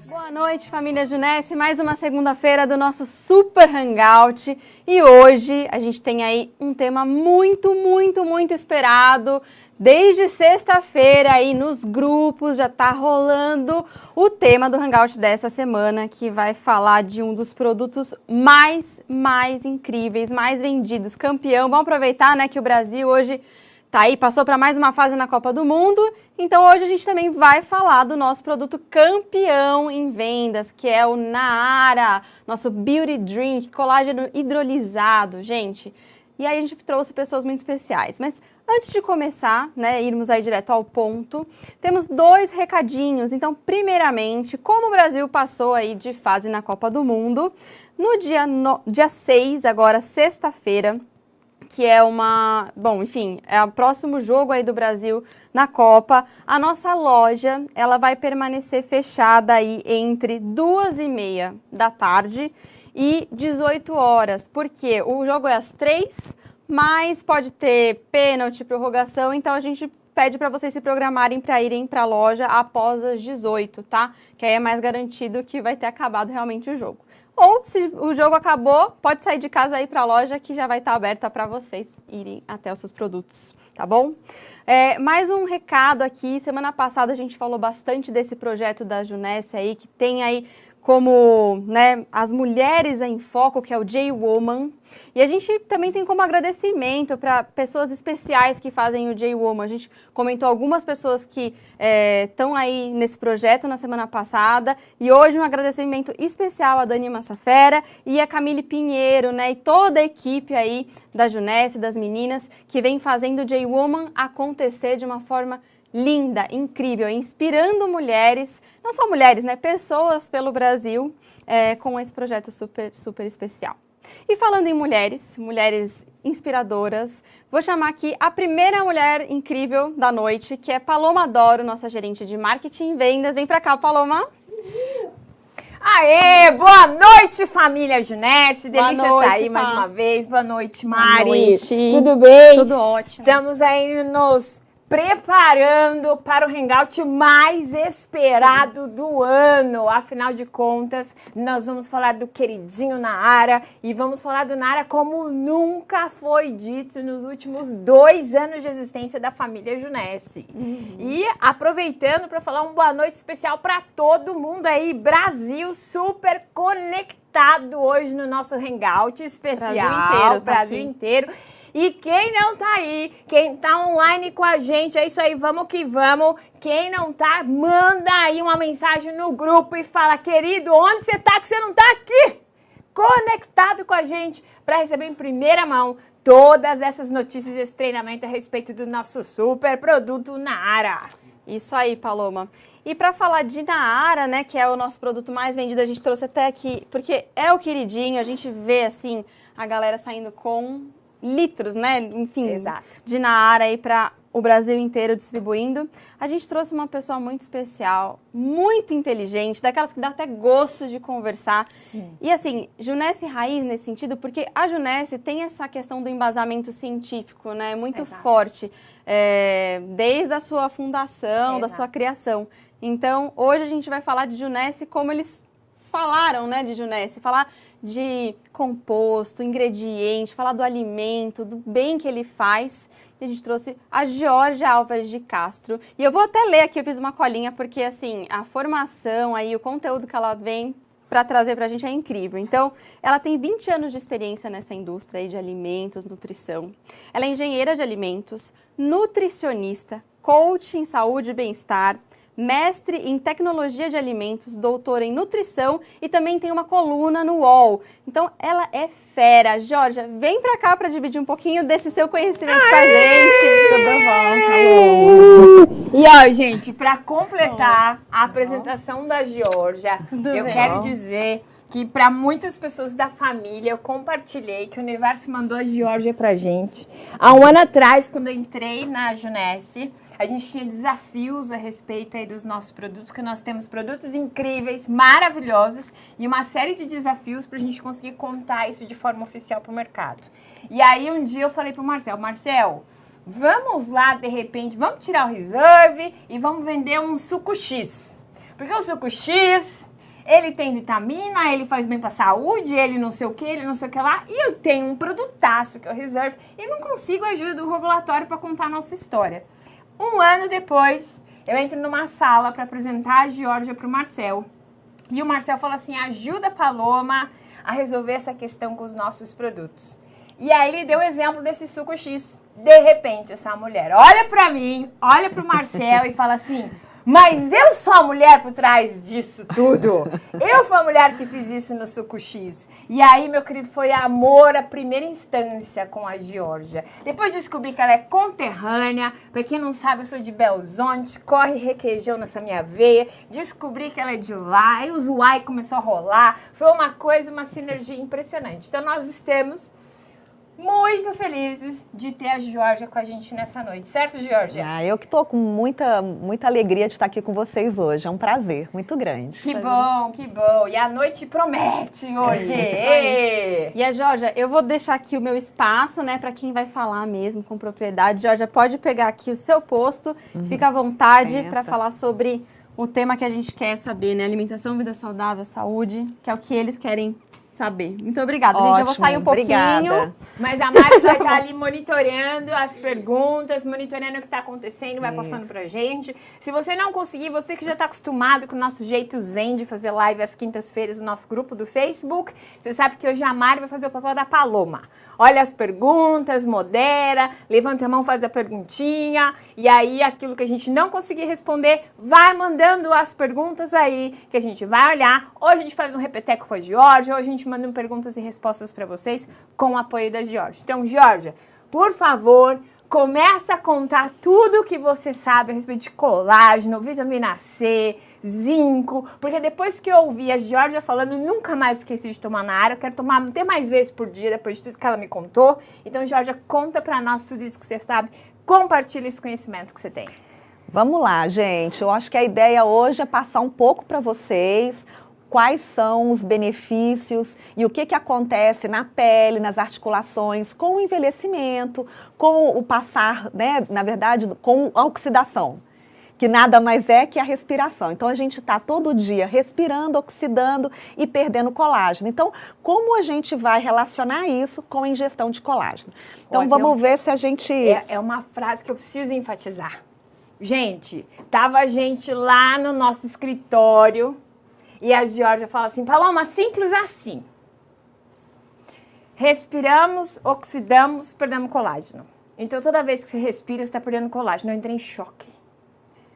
Boa noite, família Junesse. Mais uma segunda-feira do nosso Super Hangout. E hoje a gente tem aí um tema muito esperado. Desde sexta-feira aí nos grupos já tá rolando o tema do Hangout dessa semana, que vai falar de um dos produtos mais incríveis, mais vendidos, campeão. Vamos aproveitar, né, que o Brasil hoje tá aí, passou para mais uma fase na Copa do Mundo. Então hoje a gente também vai falar do nosso produto campeão em vendas, que é o Naara, nosso Beauty Drink, colágeno hidrolisado, gente. E aí a gente trouxe pessoas muito especiais. Mas antes de começar, né, irmos aí direto ao ponto, temos dois recadinhos. Então, primeiramente, como o Brasil passou aí de fase na Copa do Mundo, no dia 6, agora sexta-feira, que é é o próximo jogo aí do Brasil na Copa, a nossa loja, ela vai permanecer fechada aí entre 2h30 da tarde e 18 horas, porque o jogo é às 3, mas pode ter pênalti, prorrogação, então a gente pede para vocês se programarem para irem para a loja após as 18, tá? Que aí é mais garantido que vai ter acabado realmente o jogo. Ou, se o jogo acabou, pode sair de casa e ir para a loja que já vai estar aberta para vocês irem até os seus produtos, tá bom? Mais um recado aqui, semana passada a gente falou bastante desse projeto da Junesse aí, que tem aí como, né, as mulheres em foco, que é o J-Woman. E a gente também tem como agradecimento para pessoas especiais que fazem o J-Woman. A gente comentou algumas pessoas que estão aí nesse projeto na semana passada. E hoje um agradecimento especial a Dani Massafera e a Camille Pinheiro, né, e toda a equipe aí da Junesse, das meninas, que vem fazendo o J-Woman acontecer de uma forma linda, incrível, inspirando mulheres, não só mulheres, né, pessoas pelo Brasil, com esse projeto super especial. E falando em mulheres inspiradoras, vou chamar aqui a primeira mulher incrível da noite, que é Paloma Doro, nossa gerente de marketing e vendas. Vem pra cá, Paloma. Aê, boa noite, família Junesse. Delícia noite, estar aí mais uma vez. Boa noite, Mari. Boa noite. Tudo bem? Tudo ótimo. Estamos aí nos preparando para o Hangout mais esperado do ano. Afinal de contas, nós vamos falar do queridinho Naara e vamos falar do Naara como nunca foi dito nos últimos 2 anos de existência da família Junesse. E aproveitando para falar uma boa noite especial para todo mundo aí, Brasil super conectado hoje no nosso Hangout especial. Brasil inteiro. E quem não tá aí, quem tá online com a gente, é isso aí, vamos que vamos. Quem não tá, manda aí uma mensagem no grupo e fala, querido, onde você tá que você não tá aqui? Conectado com a gente para receber em primeira mão todas essas notícias, esse treinamento a respeito do nosso super produto Naara. Isso aí, Paloma. E para falar de Naara, né, que é o nosso produto mais vendido, a gente trouxe até aqui, porque é o queridinho, a gente vê, assim, a galera saindo com litros, né, enfim, exato, de Naara aí para o Brasil inteiro distribuindo. A gente trouxe uma pessoa muito especial, muito inteligente, daquelas que dá até gosto de conversar. Sim. E assim, Junesse raiz nesse sentido, porque a Junesse tem essa questão do embasamento científico, né, muito exato, forte, desde a sua fundação, da sua criação. Então, hoje a gente vai falar de Junesse como eles falaram, né, de Junesse, falar de composto, ingrediente, falar do alimento, do bem que ele faz. E a gente trouxe a Georgia Álvares de Castro. E eu vou até ler aqui, eu fiz uma colinha, porque assim, a formação aí, o conteúdo que ela vem para trazer para a gente é incrível. Então, ela tem 20 anos de experiência nessa indústria aí de alimentos, nutrição. Ela é engenheira de alimentos, nutricionista, coach em saúde e bem-estar, mestre em tecnologia de alimentos, doutora em nutrição e também tem uma coluna no UOL. Então, ela é fera. Georgia, vem pra cá para dividir um pouquinho desse seu conhecimento com a gente. Tudo bom? E ó, gente, para completar a apresentação da Georgia, eu quero dizer que para muitas pessoas da família eu compartilhei que o universo mandou a Georgia pra gente. Há um ano atrás, quando eu entrei na Junesse, a gente tinha desafios a respeito aí dos nossos produtos, que nós temos produtos incríveis, maravilhosos e uma série de desafios para a gente conseguir contar isso de forma oficial para o mercado. E aí um dia eu falei pro Marcel, vamos lá de repente, vamos tirar o reserve e vamos vender um suco X. Porque o suco X, ele tem vitamina, ele faz bem pra saúde, ele não sei o que, ele não sei o que lá. E eu tenho um produtaço que é o Reserve e não consigo a ajuda do regulatório para contar a nossa história. Um ano depois, eu entro numa sala para apresentar a Georgia pro Marcel. E o Marcel fala assim, ajuda a Paloma a resolver essa questão com os nossos produtos. E aí ele deu o exemplo desse suco X. De repente, essa mulher olha pra mim, olha pro Marcel e fala assim, mas eu sou a mulher por trás disso tudo. Eu fui a mulher que fiz isso no suco X. E aí, meu querido, foi amor à primeira instância com a Georgia. Depois descobri que ela é conterrânea. Pra quem não sabe, eu sou de Belzonte, corre requeijão nessa minha veia. Descobri que ela é de lá, aí o Zuai começou a rolar. Foi uma coisa, uma sinergia impressionante. Então, nós estamos muito felizes de ter a Georgia com a gente nessa noite. Certo, Georgia? Eu que tô com muita alegria de estar aqui com vocês hoje. É um prazer muito grande. Que bom, que bom. E a noite promete hoje. É isso aí. E a Georgia, eu vou deixar aqui o meu espaço, né, para quem vai falar mesmo com propriedade. Georgia, pode pegar aqui o seu posto. Fica à vontade para falar sobre o tema que a gente quer saber, né? Alimentação, vida saudável, saúde, que é o que eles querem saber. Muito obrigada, gente. Eu vou sair um pouquinho. Obrigada. Mas a Mari vai estar ali monitorando as perguntas, monitorando o que está acontecendo, vai passando pra gente. Se você não conseguir, você que já está acostumado com o nosso jeito zen de fazer live às quintas-feiras no nosso grupo do Facebook, você sabe que hoje a Mari vai fazer o papel da Paloma. Olha as perguntas, modera, levanta a mão, faz a perguntinha, e aí aquilo que a gente não conseguir responder, vai mandando as perguntas aí, que a gente vai olhar, ou a gente faz um repeteco com a Georgia, ou a gente manda perguntas e respostas para vocês com o apoio da Georgia. Então, Georgia, por favor, começa a contar tudo o que você sabe a respeito de colágeno, vitamina C, zinco, porque depois que eu ouvi a Georgia falando, nunca mais esqueci de tomar na área, eu quero tomar até mais vezes por dia, depois de tudo que ela me contou. Então, Georgia, conta pra nós tudo isso que você sabe, compartilha esse conhecimento que você tem. Vamos lá, gente. Eu acho que a ideia hoje é passar um pouco para vocês quais são os benefícios e o que acontece na pele, nas articulações, com o envelhecimento, com o passar, né, na verdade, com a oxidação, que nada mais é que a respiração. Então, a gente está todo dia respirando, oxidando e perdendo colágeno. Então, como a gente vai relacionar isso com a ingestão de colágeno? Então, vamos ver se a gente... É uma frase que eu preciso enfatizar. Gente, tava a gente lá no nosso escritório e a Georgia fala assim, Paloma, simples assim. Respiramos, oxidamos, perdemos colágeno. Então, toda vez que você respira, você está perdendo colágeno. Eu entrei em choque.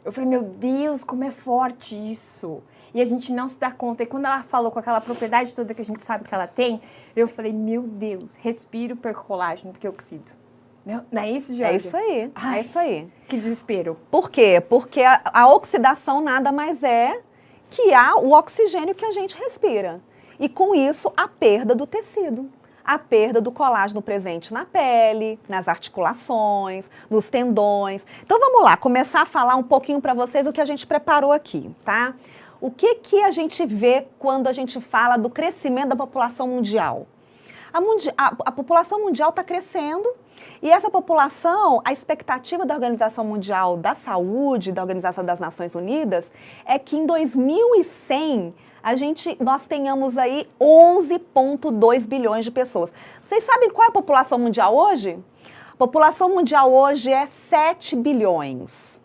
Eu falei, meu Deus, como é forte isso. E a gente não se dá conta. E quando ela falou com aquela propriedade toda que a gente sabe que ela tem, eu falei, meu Deus, respiro, perco colágeno, porque eu oxido. Não é isso, Georgia? É isso aí, é isso aí. Que desespero. Por quê? Porque a oxidação nada mais é que o oxigênio que a gente respira. E com isso, a perda do tecido. A perda do colágeno presente na pele, nas articulações, nos tendões. Então vamos lá, começar a falar um pouquinho para vocês o que a gente preparou aqui, tá? O que a gente vê quando a gente fala do crescimento da população mundial? A população mundial está crescendo e essa população, a expectativa da Organização Mundial da Saúde, da Organização das Nações Unidas, é que em 2100 nós tenhamos aí 11,2 bilhões de pessoas. Vocês sabem qual é a população mundial hoje? A população mundial hoje é 7 bilhões.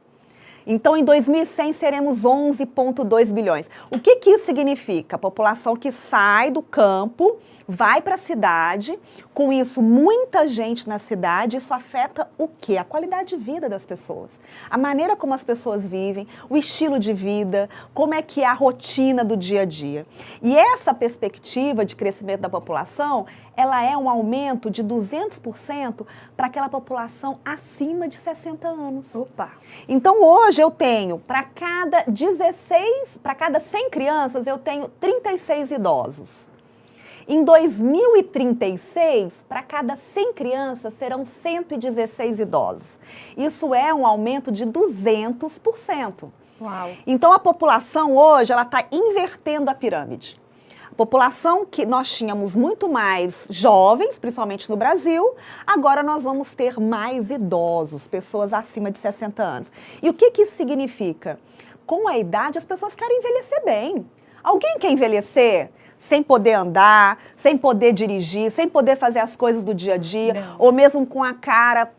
Então, em 2100, seremos 11,2 bilhões. O que isso significa? A população que sai do campo, vai para a cidade, com isso, muita gente na cidade, isso afeta o quê? A qualidade de vida das pessoas. A maneira como as pessoas vivem, o estilo de vida, como é que é a rotina do dia a dia. E essa perspectiva de crescimento da população, ela é um aumento de 200% para aquela população acima de 60 anos. Opa! Então, hoje eu tenho, para cada 100 crianças, eu tenho 36 idosos. Em 2036, para cada 100 crianças, serão 116 idosos. Isso é um aumento de 200%. Uau! Então, a população hoje, ela está invertendo a pirâmide. A população que nós tínhamos muito mais jovens, principalmente no Brasil, agora nós vamos ter mais idosos, pessoas acima de 60 anos. E o que isso significa? com a idade, as pessoas querem envelhecer bem. Alguém quer envelhecer sem poder andar, sem poder dirigir, sem poder fazer as coisas do dia a dia, Não. ou mesmo com a cara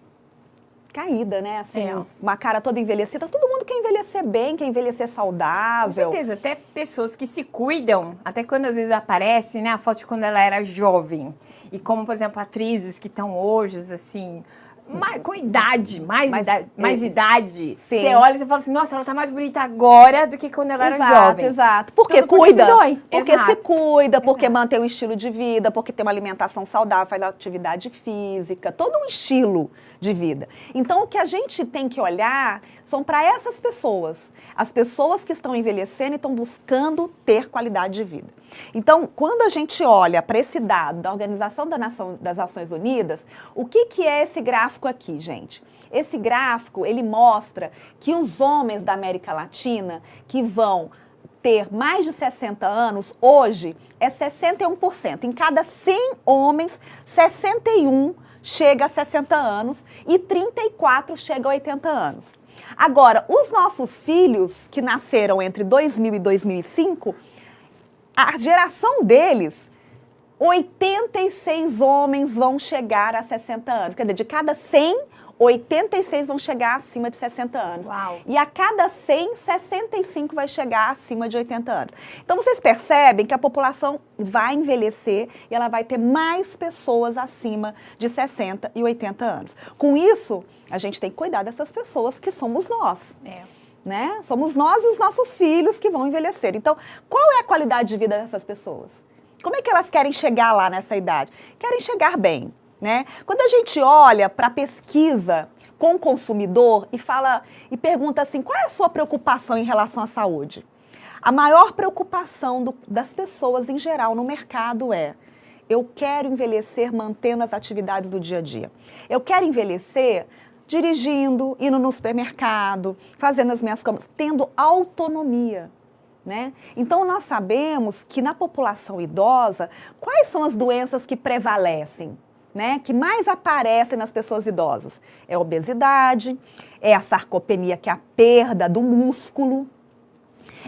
caída, né? Assim, É. uma cara toda envelhecida. Todo mundo quer envelhecer bem, quer envelhecer Com saudável. certeza, até pessoas que se cuidam, até quando às vezes aparece, né, a foto de quando ela era jovem. E como, por exemplo, atrizes que estão hoje, assim, com idade, mais idade. Sim. Você olha e você fala assim, nossa, ela tá mais bonita agora do que quando ela era jovem. Exato. Porque Tudo por cuida. decisões. Porque Exato. se cuida, porque Exato. mantém um estilo de vida, porque tem uma alimentação saudável, faz atividade física, todo um estilo de vida. Então, o que a gente tem que olhar são para essas pessoas. As pessoas que estão envelhecendo e estão buscando ter qualidade de vida. Então, quando a gente olha para esse dado da Organização das Nações Unidas, o que é esse gráfico aqui, gente? Esse gráfico, ele mostra que os homens da América Latina que vão ter mais de 60 anos, hoje é 61%. Em cada 100 homens, 61 chega a 60 anos e 34 chega a 80 anos. Agora, os nossos filhos que nasceram entre 2000 e 2005, a geração deles, 86 homens vão chegar a 60 anos. Quer dizer, de cada 100, 86 vão chegar acima de 60 anos. Uau. E a cada 100, 65 vai chegar acima de 80 anos. Então, vocês percebem que a população vai envelhecer e ela vai ter mais pessoas acima de 60 e 80 anos. Com isso, a gente tem que cuidar dessas pessoas que somos nós. Né? Somos nós e os nossos filhos que vão envelhecer. Então, qual é a qualidade de vida dessas pessoas? Como é que elas querem chegar lá nessa idade? Querem chegar bem, né? Quando a gente olha para a pesquisa com o consumidor e pergunta assim, qual é a sua preocupação em relação à saúde? A maior preocupação das pessoas em geral no mercado é: eu quero envelhecer mantendo as atividades do dia a dia. Eu quero envelhecer dirigindo, indo no supermercado, fazendo as minhas compras, tendo autonomia, né? Então, nós sabemos que na população idosa, quais são as doenças que prevalecem, né? Que mais aparecem nas pessoas idosas? É a obesidade, é a sarcopenia, que é a perda do músculo,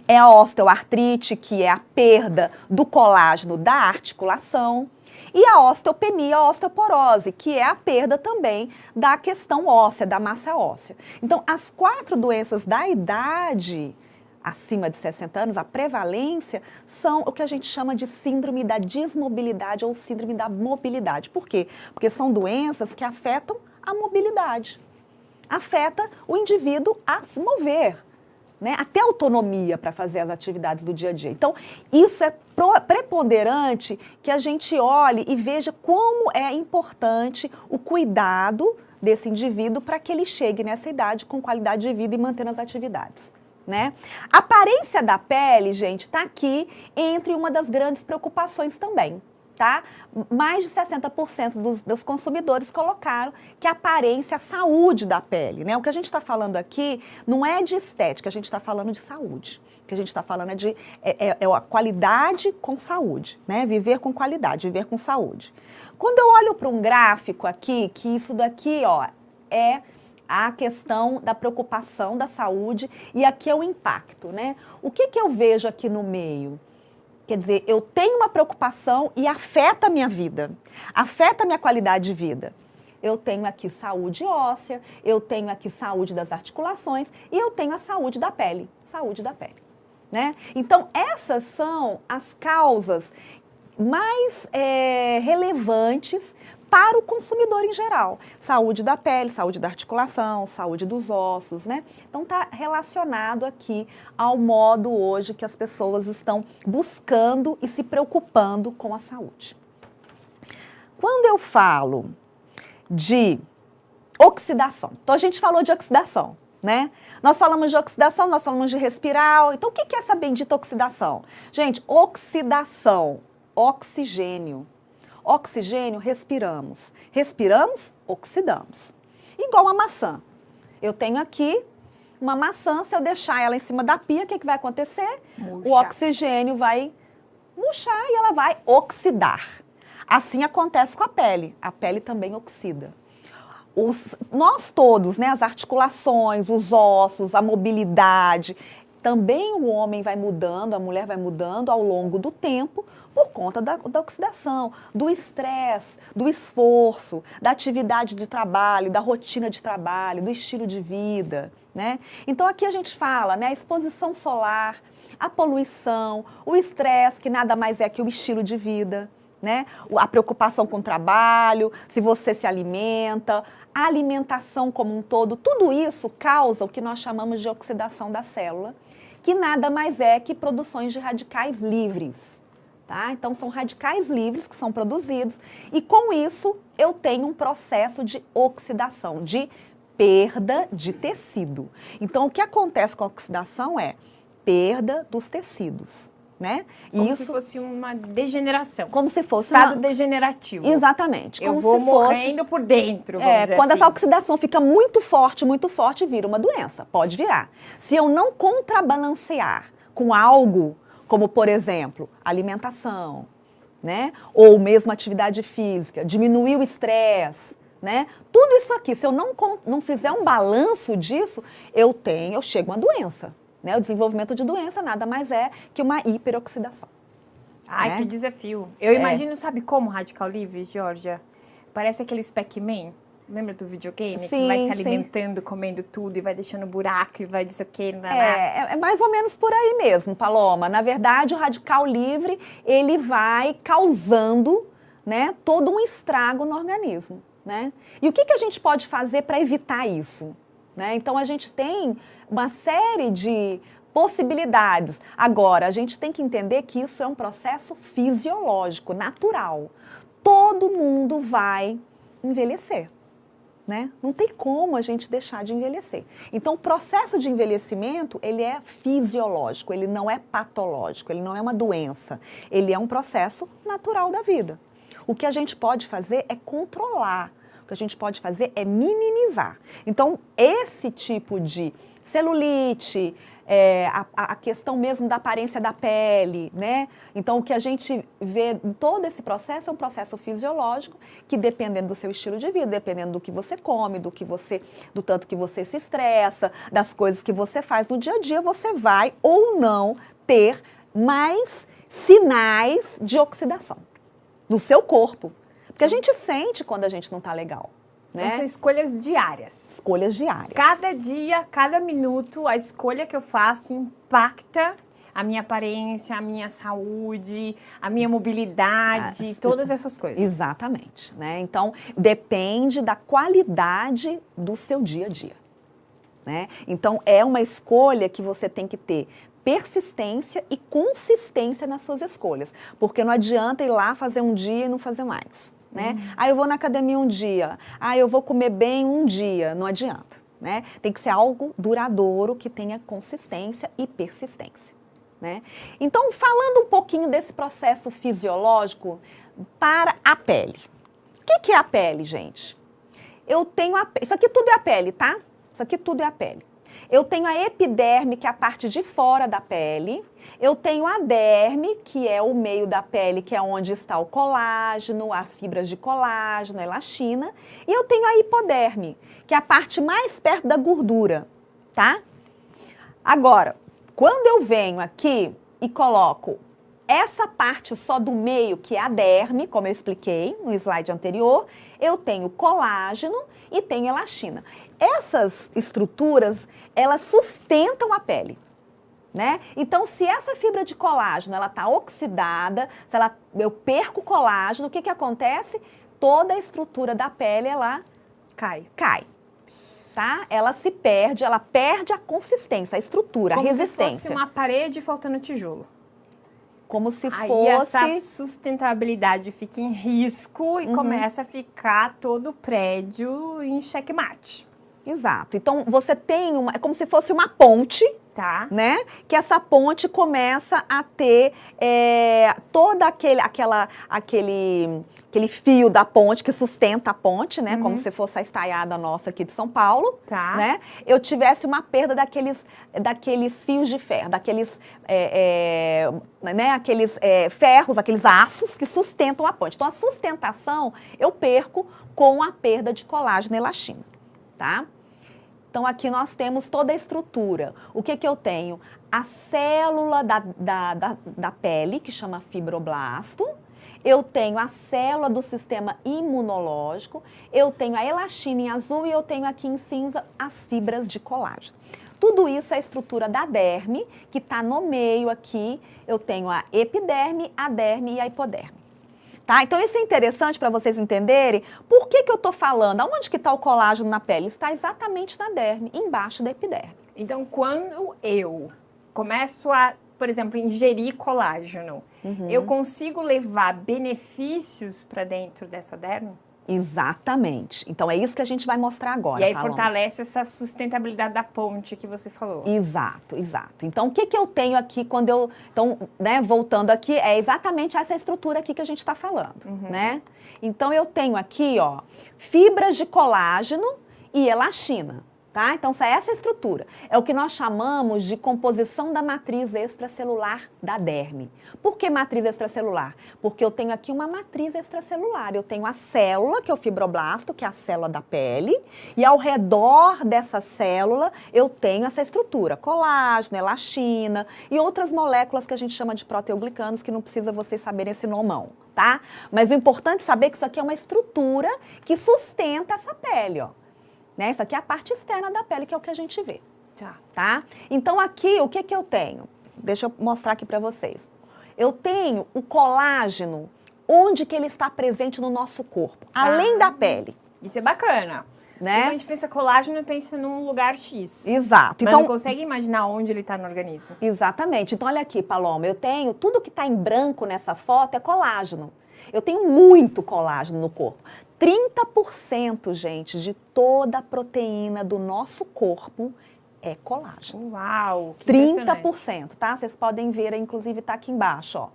é a osteoartrite, que é a perda do colágeno da articulação, e a osteopenia, a osteoporose, que é a perda também da questão óssea, da massa óssea. Então, as 4 doenças da idade acima de 60 anos, a prevalência, são o que a gente chama de síndrome da desmobilidade ou síndrome da mobilidade. Por quê? Porque são doenças que afetam a mobilidade. Afeta o indivíduo a se mover, né? Até autonomia para fazer as atividades do dia a dia. Então, isso é preponderante que a gente olhe e veja como é importante o cuidado desse indivíduo para que ele chegue nessa idade com qualidade de vida e mantendo as atividades, né? A aparência da pele, gente, está aqui entre uma das grandes preocupações também, tá? Mais de 60% dos consumidores colocaram que a aparência, a saúde da pele, né? O que a gente está falando aqui não é de estética, a gente está falando de saúde. O que a gente está falando é a qualidade com saúde, né? Viver com qualidade, viver com saúde. Quando eu olho para um gráfico aqui, que isso daqui, ó, é a questão da preocupação da saúde e aqui é o impacto, né? O que eu vejo aqui no meio? Quer dizer, eu tenho uma preocupação e afeta a minha vida, afeta a minha qualidade de vida. Eu tenho aqui saúde óssea, eu tenho aqui saúde das articulações e eu tenho a saúde da pele, né? Então, essas são as causas mais relevantes para o consumidor em geral. Saúde da pele, saúde da articulação, saúde dos ossos, né? Então, está relacionado aqui ao modo hoje que as pessoas estão buscando e se preocupando com a saúde. Quando eu falo de oxidação, então a gente falou de oxidação, né? Nós falamos de oxidação, nós falamos de respirar. Então, o que é essa bendita oxidação? Gente, oxidação, oxigênio. Oxigênio, respiramos. Respiramos, oxidamos. Igual a maçã. Eu tenho aqui uma maçã, se eu deixar ela em cima da pia, o que vai acontecer? Murchar. O oxigênio vai murchar e ela vai oxidar. Assim acontece com a pele. A pele também oxida. Nós todos, né, as articulações, os ossos, a mobilidade, também o homem vai mudando, a mulher vai mudando ao longo do tempo por conta da oxidação, do estresse, do esforço, da atividade de trabalho, da rotina de trabalho, do estilo de vida, né? Então aqui a gente fala, né, a exposição solar, a poluição, o estresse, que nada mais é que o estilo de vida, né? A preocupação com o trabalho, se você se alimenta, a alimentação como um todo, tudo isso causa o que nós chamamos de oxidação da célula, que nada mais é que produções de radicais livres. Tá? Então, são radicais livres que são produzidos e, com isso, eu tenho um processo de oxidação, de perda de tecido. Então, o que acontece com a oxidação é perda dos tecidos, né? Como se fosse uma degeneração. Como se fosse estado degenerativo. Exatamente. Eu vou morrendo por dentro, vamos dizer quando assim. essa oxidação fica muito forte, vira uma doença. Pode virar. Se eu não contrabalancear com algo, como, por exemplo, alimentação, né? Ou mesmo atividade física, diminuir o estresse, né? Tudo isso aqui, se eu não fizer um balanço disso, eu chego a uma doença. Né? O desenvolvimento de doença nada mais é que uma hiperoxidação. Ai, né? Que desafio. Eu imagino, sabe como radical livre, Georgia? Parece aqueles Pac-Man. Lembra do videogame? Sim, que vai se sim. alimentando, comendo tudo e vai deixando buraco e vai dizer o quê. É mais ou menos por aí mesmo, Paloma. Na verdade, o radical livre, ele vai causando, né, todo um estrago no organismo. Né? E o que a gente pode fazer para evitar isso? Né? Então, a gente tem uma série de possibilidades. Agora, a gente tem que entender que isso é um processo fisiológico, natural. Todo mundo vai envelhecer. Né? Não tem como a gente deixar de envelhecer. Então, o processo de envelhecimento, ele é fisiológico, ele não é patológico, ele não é uma doença. Ele é um processo natural da vida. O que a gente pode fazer é controlar. O que a gente pode fazer é minimizar. Então, esse tipo de celulite, a questão mesmo da aparência da pele, né? Então, o que a gente vê em todo esse processo é um processo fisiológico que, dependendo do seu estilo de vida, dependendo do que você come, do tanto que você se estressa, das coisas que você faz no dia a dia, você vai ou não ter mais sinais de oxidação no seu corpo. Porque a gente sente quando a gente não está legal. Né? Então, são escolhas diárias. Escolhas diárias. Cada dia, cada minuto, a escolha que eu faço impacta a minha aparência, a minha saúde, a minha mobilidade, todas essas coisas. Exatamente. Né? Então, depende da qualidade do seu dia a dia. Né? Então, é uma escolha que você tem que ter persistência e consistência nas suas escolhas. Porque não adianta ir lá fazer um dia e não fazer mais. Né? Eu vou na academia um dia, eu vou comer bem um dia, não adianta. Né? Tem que ser algo duradouro, que tenha consistência e persistência. Né? Então, falando um pouquinho desse processo fisiológico para a pele. O que é a pele, gente? Isso aqui tudo é a pele, tá? Isso aqui tudo é a pele. Eu tenho a epiderme, que é a parte de fora da pele. Eu tenho a derme, que é o meio da pele, que é onde está o colágeno, as fibras de colágeno, a elastina. E eu tenho a hipoderme, que é a parte mais perto da gordura, tá? Agora, quando eu venho aqui e coloco essa parte só do meio, que é a derme, como eu expliquei no slide anterior, eu tenho colágeno e tenho elastina. Essas estruturas, elas sustentam a pele, né? Então, se essa fibra de colágeno, ela está oxidada, eu perco o colágeno, o que acontece? Toda a estrutura da pele, ela cai. Tá? Ela se perde, ela perde a consistência, a estrutura, como a resistência. Como se fosse uma parede faltando tijolo. Como se Aí fosse... essa sustentabilidade fica em risco e começa a ficar todo o prédio em xeque-mate. Exato. Então, você tem é como se fosse uma ponte, tá? Né? Que essa ponte começa a ter todo aquele fio da ponte que sustenta a ponte, né? Como se fosse a estaiada nossa aqui de São Paulo, tá? Né? Eu tivesse uma perda daqueles fios de ferro, daqueles ferros, aqueles aços que sustentam a ponte. Então, a sustentação eu perco com a perda de colágeno e elastina, tá? Então, aqui nós temos toda a estrutura. O que que eu tenho? A célula da pele, que chama fibroblasto. Eu tenho a célula do sistema imunológico. Eu tenho a elastina em azul e eu tenho aqui em cinza as fibras de colágeno. Tudo isso é a estrutura da derme, que está no meio aqui. Eu tenho a epiderme, a derme e a hipoderme. Tá? Então, isso é interessante para vocês entenderem por que eu estou falando. Aonde que está o colágeno na pele? Está exatamente na derme, embaixo da epiderme. Então, quando eu começo a, por exemplo, ingerir colágeno, eu consigo levar benefícios para dentro dessa derme? Exatamente. Então, é isso que a gente vai mostrar agora, E aí Paloma. fortalece essa sustentabilidade da ponte que você falou. Exato, exato. Então, o que que eu tenho aqui quando eu... Então, né, voltando aqui, é exatamente essa estrutura aqui que a gente está falando, né? Então, eu tenho aqui, ó, fibras de colágeno e elastina, tá? Então, essa estrutura é o que nós chamamos de composição da matriz extracelular da derme. Por que matriz extracelular? Porque eu tenho aqui uma matriz extracelular. Eu tenho a célula, que é o fibroblasto, que é a célula da pele, e ao redor dessa célula eu tenho essa estrutura, colágeno, elastina e outras moléculas que a gente chama de proteoglicanos, que não precisa vocês saberem esse nomão, tá? Mas o importante é saber que isso aqui é uma estrutura que sustenta essa pele, ó. Né? Isso aqui é a parte externa da pele, que é o que a gente vê. Tá? Então, aqui, o que que eu tenho? Deixa eu mostrar aqui para vocês. Eu tenho o colágeno, onde que ele está presente no nosso corpo, além da pele. Isso é bacana. Né? Quando a gente pensa colágeno, pensa num lugar X. Exato. Mas Então, não consegue imaginar onde ele está no organismo. exatamente. Então, olha aqui, Paloma, eu tenho, tudo que está em branco nessa foto é colágeno. Eu tenho muito colágeno no corpo. 30%, gente, de toda a proteína do nosso corpo é colágeno. Uau, que 30%, tá? Vocês podem ver, inclusive tá aqui embaixo, ó.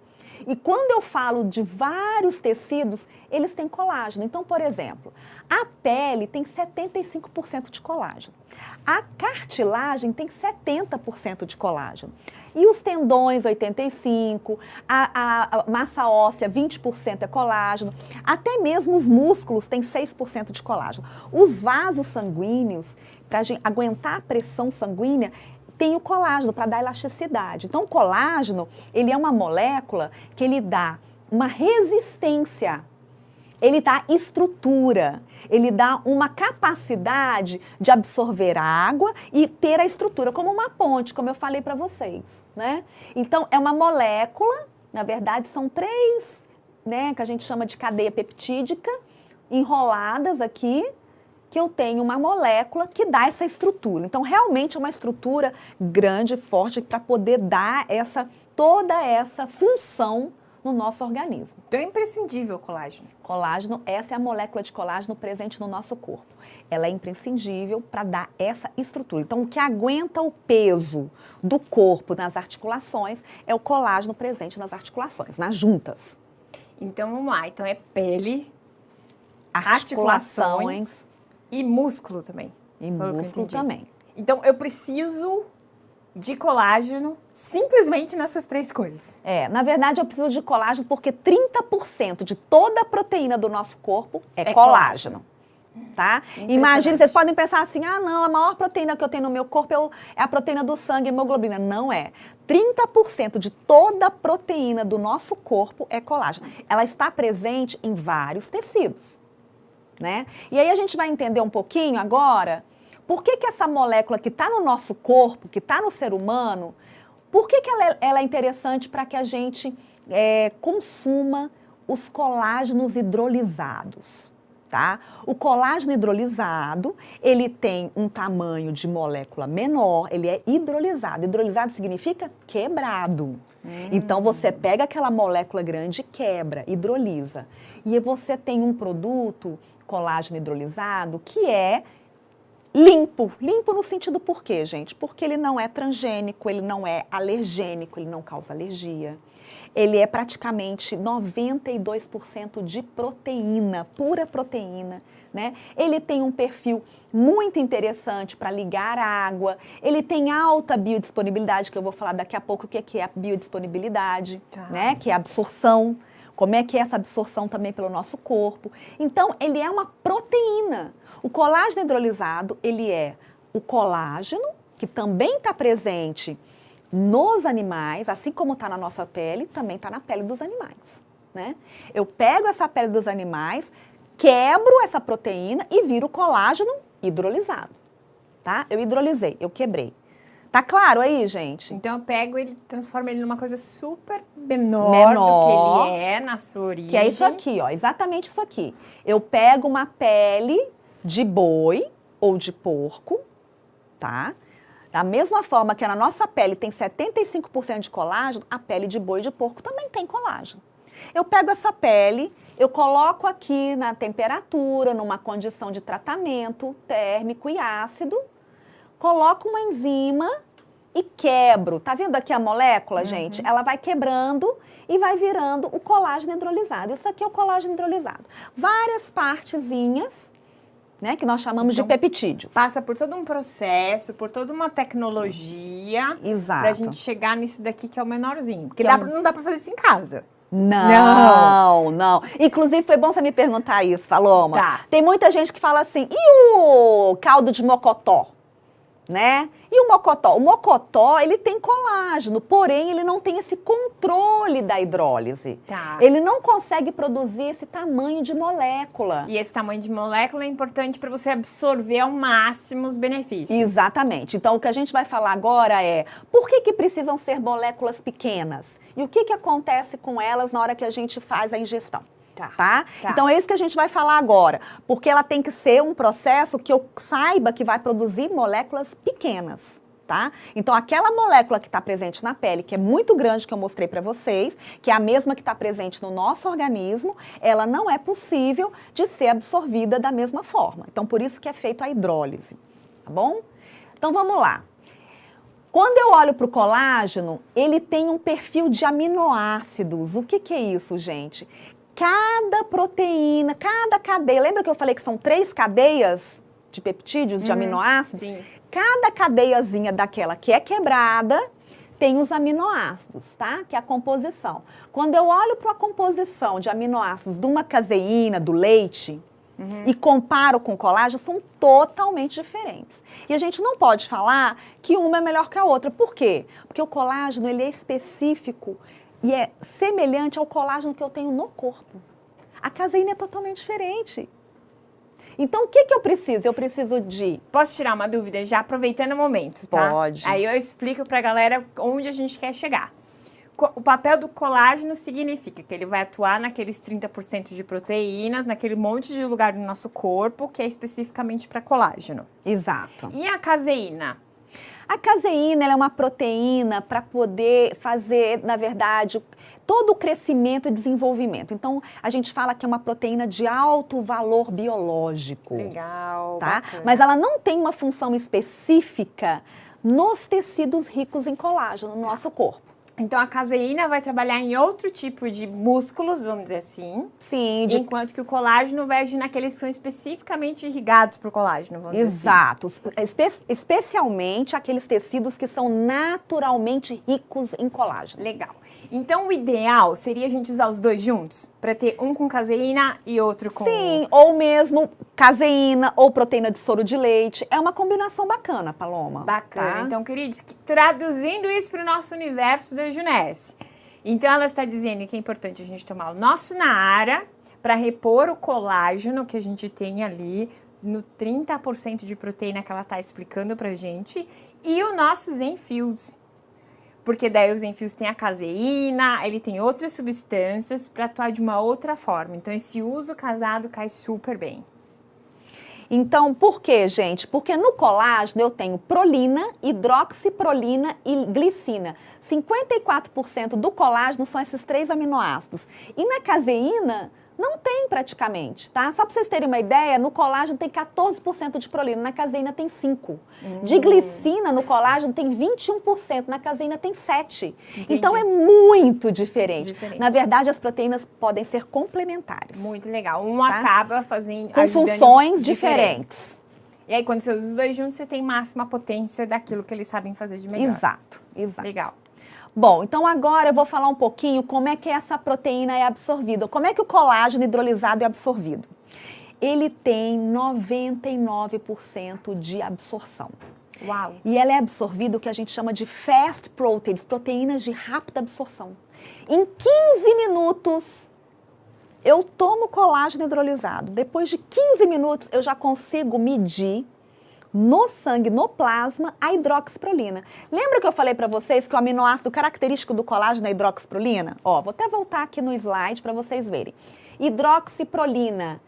E quando eu falo de vários tecidos, eles têm colágeno. Então, por exemplo, a pele tem 75% de colágeno. A cartilagem tem 70% de colágeno. E os tendões, 85%, a massa óssea, 20% é colágeno. Até mesmo os músculos têm 6% de colágeno. Os vasos sanguíneos, para aguentar a pressão sanguínea, tem o colágeno para dar elasticidade. Então, o colágeno, ele é uma molécula que ele dá uma resistência, ele dá estrutura, ele dá uma capacidade de absorver a água e ter a estrutura, como uma ponte, como eu falei para vocês, né? Então, é uma molécula, na verdade, são 3, né, que a gente chama de cadeia peptídica, enroladas aqui, que eu tenho uma molécula que dá essa estrutura. Então, realmente é uma estrutura grande, forte, para poder dar toda essa função no nosso organismo. Então é imprescindível o colágeno. Colágeno, essa é a molécula de colágeno presente no nosso corpo. Ela é imprescindível para dar essa estrutura. Então, o que aguenta o peso do corpo nas articulações é o colágeno presente nas articulações, nas juntas. Então, vamos lá. Então, é pele, Articulações e músculo também. e músculo também. Então, eu preciso de colágeno simplesmente nessas 3 coisas. Na verdade, eu preciso de colágeno porque 30% de toda a proteína do nosso corpo é colágeno. Tá? Imagina, vocês podem pensar assim, não, a maior proteína que eu tenho no meu corpo é a proteína do sangue, hemoglobina. Não é. 30% de toda a proteína do nosso corpo é colágeno. Ela está presente em vários tecidos, né? E aí a gente vai entender um pouquinho agora por que essa molécula que está no nosso corpo, que está no ser humano, por que ela é interessante para que a gente consuma os colágenos hidrolisados, tá? O colágeno hidrolisado, ele tem um tamanho de molécula menor, ele é hidrolisado. Hidrolisado significa quebrado. Então, você pega aquela molécula grande e quebra, hidrolisa. E você tem um produto, colágeno hidrolisado, que é limpo. Limpo no sentido por quê, gente? Porque ele não é transgênico, ele não é alergênico, ele não causa alergia. Ele é praticamente 92% de proteína, pura proteína, né? Ele tem um perfil muito interessante para ligar a água, ele tem alta biodisponibilidade, que eu vou falar daqui a pouco o que é a biodisponibilidade, né? Que é a absorção, como é que é essa absorção também pelo nosso corpo. Então, ele é uma proteína. O colágeno hidrolisado, ele é o colágeno, que também está presente nos animais, assim como está na nossa pele, também está na pele dos animais, né? Eu pego essa pele dos animais, quebro essa proteína e viro colágeno hidrolisado, tá? Eu hidrolisei, eu quebrei. Tá claro aí, gente? Então eu pego ele, transformo ele numa coisa super menor do que ele é na sua origem. Que é isso aqui, ó, exatamente isso aqui. Eu pego uma pele de boi ou de porco, tá? Da mesma forma que na nossa pele tem 75% de colágeno, a pele de boi e de porco também tem colágeno. Eu pego essa pele, eu coloco aqui na temperatura, numa condição de tratamento térmico e ácido, coloco uma enzima e quebro. Tá vendo aqui a molécula, gente? Ela vai quebrando e vai virando o colágeno hidrolisado. Isso aqui é o colágeno hidrolisado. Várias partezinhas, né, que nós chamamos de peptídeos. Passa por todo um processo, por toda uma tecnologia. Exato. Pra gente chegar nisso daqui que é o menorzinho. Porque Que é não dá pra fazer isso em casa. Não. Inclusive, foi bom você me perguntar isso, Paloma. Tá. Tem muita gente que fala assim, e o caldo de mocotó? Né? E o mocotó? O mocotó, ele tem colágeno, porém ele não tem esse controle da hidrólise. Tá. Ele não consegue produzir esse tamanho de molécula. E esse tamanho de molécula é importante para você absorver ao máximo os benefícios. Exatamente. Então, o que a gente vai falar agora é por que precisam ser moléculas pequenas? E o que acontece com elas na hora que a gente faz a ingestão? Tá? Então, é isso que a gente vai falar agora. Porque ela tem que ser um processo que eu saiba que vai produzir moléculas pequenas, tá? Então, aquela molécula que está presente na pele, que é muito grande, que eu mostrei para vocês, que é a mesma que está presente no nosso organismo, ela não é possível de ser absorvida da mesma forma. Então, por isso que é feito a hidrólise, tá bom? Então, vamos lá. Quando eu olho para o colágeno, ele tem um perfil de aminoácidos. O que é isso, gente? Cada proteína, cada cadeia, lembra que eu falei que são 3 cadeias de peptídeos, de aminoácidos? Sim. Cada cadeiazinha daquela que é quebrada tem os aminoácidos, tá? Que é a composição. Quando eu olho para a composição de aminoácidos de uma caseína, do leite, e comparo com o colágeno, são totalmente diferentes. E a gente não pode falar que uma é melhor que a outra. Por quê? Porque o colágeno, ele é específico e é semelhante ao colágeno que eu tenho no corpo. A caseína é totalmente diferente. Então, o que eu preciso? Eu preciso de... Posso tirar uma dúvida já aproveitando o momento, tá? Pode. Aí eu explico pra galera onde a gente quer chegar. O papel do colágeno significa que ele vai atuar naqueles 30% de proteínas, naquele monte de lugar do nosso corpo, que é especificamente para colágeno. Exato. E a caseína? A caseína ela é uma proteína para poder fazer, na verdade, todo o crescimento e desenvolvimento. Então, a gente fala que é uma proteína de alto valor biológico. Legal, Tá? bacana. Mas ela não tem uma função específica nos tecidos ricos em colágeno no nosso corpo. Então, a caseína vai trabalhar em outro tipo de músculos, vamos dizer assim. Sim, Enquanto que o colágeno vai agir naqueles que são especificamente irrigados por colágeno, vamos dizer assim. Exato. Especialmente aqueles tecidos que são naturalmente ricos em colágeno. Legal. Então, o ideal seria a gente usar os dois juntos? Para ter um com caseína e outro com... Sim, ou mesmo caseína ou proteína de soro de leite. É uma combinação bacana, Paloma. Bacana. Tá? Então, queridos, traduzindo isso para o nosso universo da Junesse. Então, ela está dizendo que é importante a gente tomar o nosso Naara para repor o colágeno que a gente tem ali no 30% de proteína que ela está explicando para gente e o nosso Zenfuse. Porque daí os Zenfuse tem a caseína, ele tem outras substâncias para atuar de uma outra forma. Então, esse uso casado cai super bem. Então, por quê, gente? Porque no colágeno eu tenho prolina, hidroxiprolina e glicina. 54% do colágeno são esses 3 aminoácidos. E na caseína, não tem praticamente, tá? Só para vocês terem uma ideia, no colágeno tem 14% de prolina, na caseína tem 5%. De glicina, no colágeno tem 21%, na caseína tem 7%. Entendi. Então, é muito diferente. Na verdade, as proteínas podem ser complementares. Muito legal. Um Tá? acaba fazendo... Com ajudando funções diferentes. E aí, quando você usa os dois juntos, você tem máxima potência daquilo que eles sabem fazer de melhor. Exato. Legal. Bom, então agora eu vou falar um pouquinho como é que essa proteína é absorvida, como é que o colágeno hidrolisado é absorvido. ele tem 99% de absorção. Uau! E ela é absorvida o que a gente chama de fast proteins, proteínas de rápida absorção. Em 15 minutos, eu tomo colágeno hidrolisado. Depois de 15 minutos, eu já consigo medir no sangue, no plasma, a hidroxiprolina. Lembra que eu falei para vocês que o aminoácido característico do colágeno é a hidroxiprolina? Ó, vou até voltar aqui no slide para vocês verem. Hidroxiprolina.